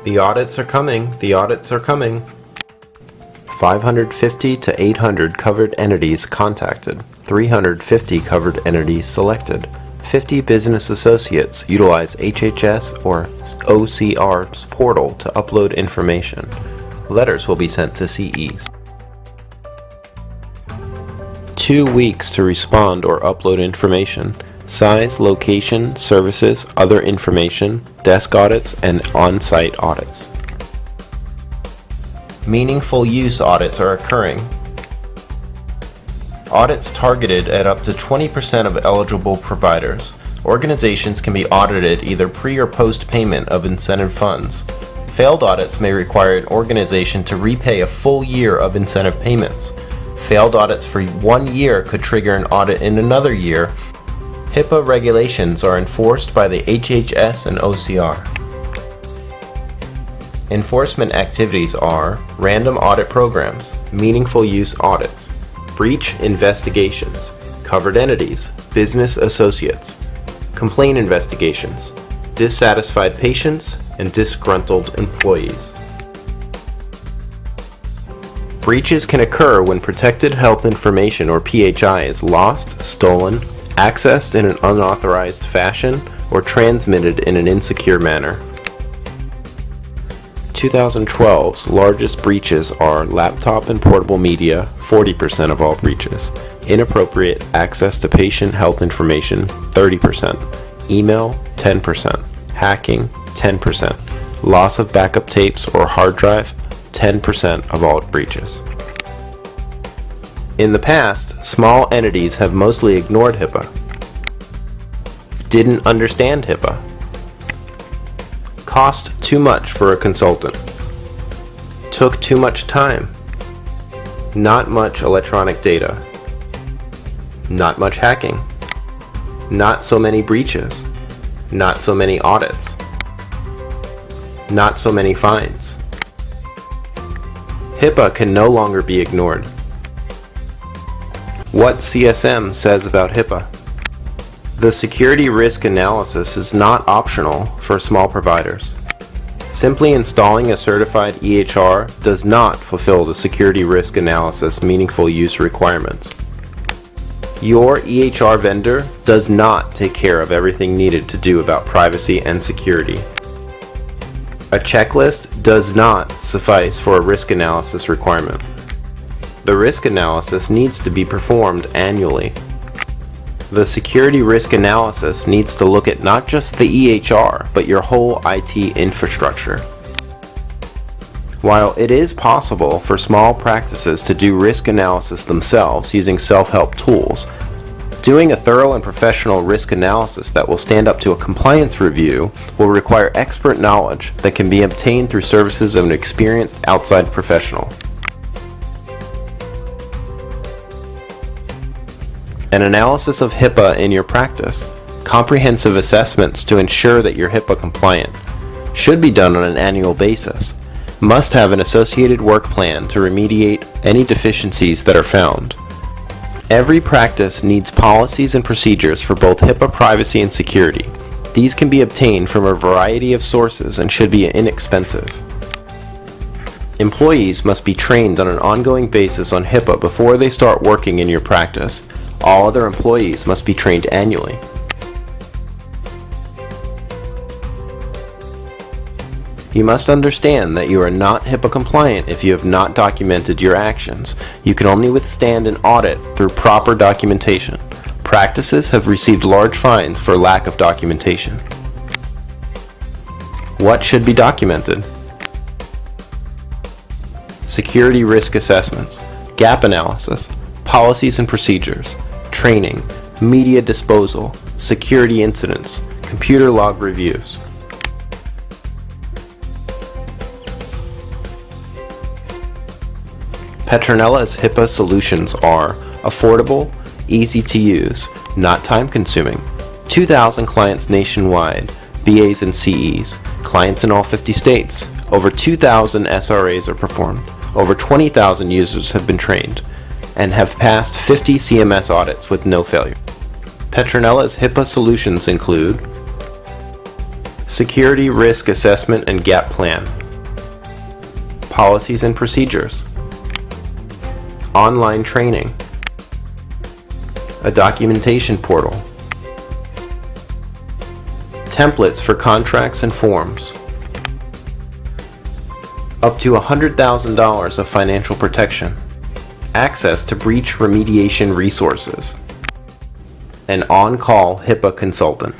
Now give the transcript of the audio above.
The audits are coming. The audits are coming. 550 to 800 covered entities contacted. 350 covered entities selected. 50 business associates utilize HHS or OCR's portal to upload information. Letters will be sent to CEs. 2 weeks to respond or upload information. Size, location, services, other information, desk audits, and on-site audits. Meaningful use audits are occurring. Audits targeted at up to 20% of eligible providers. Organizations can be audited either pre or post payment of incentive funds. Failed audits may require an organization to repay a full year of incentive payments. Failed audits for 1 year could trigger an audit in another year. HIPAA regulations are enforced by the HHS and OCR. Enforcement activities are random audit programs, meaningful use audits, breach investigations, covered entities, business associates, complaint investigations, dissatisfied patients, and disgruntled employees. Breaches can occur when protected health information or PHI is lost, stolen, accessed in an unauthorized fashion, or transmitted in an insecure manner. 2012's largest breaches are laptop and portable media, 40% of all breaches, inappropriate access to patient health information, 30%, email, 10%, hacking, 10%, loss of backup tapes or hard drive, 10% of all breaches. In the past, small entities have mostly ignored HIPAA, didn't understand HIPAA, cost too much for a consultant, took too much time, not much electronic data, not much hacking, not so many breaches, not so many audits, not so many fines. HIPAA can no longer be ignored. What CSM says about HIPAA. The security risk analysis is not optional for small providers. Simply installing a certified EHR does not fulfill the security risk analysis meaningful use requirements. Your EHR vendor does not take care of everything needed to do about privacy and security. A checklist does not suffice for a risk analysis requirement. The risk analysis needs to be performed annually. The security risk analysis needs to look at not just the EHR, but your whole IT infrastructure. While it is possible for small practices to do risk analysis themselves using self-help tools, doing a thorough and professional risk analysis that will stand up to a compliance review will require expert knowledge that can be obtained through services of an experienced outside professional. An analysis of HIPAA in your practice, comprehensive assessments to ensure that you're HIPAA compliant, should be done on an annual basis, must have an associated work plan to remediate any deficiencies that are found. Every practice needs policies and procedures for both HIPAA privacy and security. These can be obtained from a variety of sources and should be inexpensive. Employees must be trained on an ongoing basis on HIPAA before they start working in your practice. All other employees must be trained annually. You must understand that you are not HIPAA compliant if you have not documented your actions. You can only withstand an audit through proper documentation. Practices have received large fines for lack of documentation. What should be documented? Security risk assessments, gap analysis, policies and procedures, training, media disposal, security incidents, computer log reviews. Petronella's HIPAA solutions are affordable, easy to use, not time consuming, 2,000 clients nationwide, BAs and CEs, clients in all 50 states, over 2,000 SRAs are performed, over 20,000 users have been trained, and have passed 50 CMS audits with no failure. Petronella's HIPAA solutions include Security risk assessment and gap plan. Policies and procedures. Online training. A documentation portal. Templates for contracts and forms. Up to $100,000 of financial protection. Access to breach remediation resources. An on-call HIPAA consultant.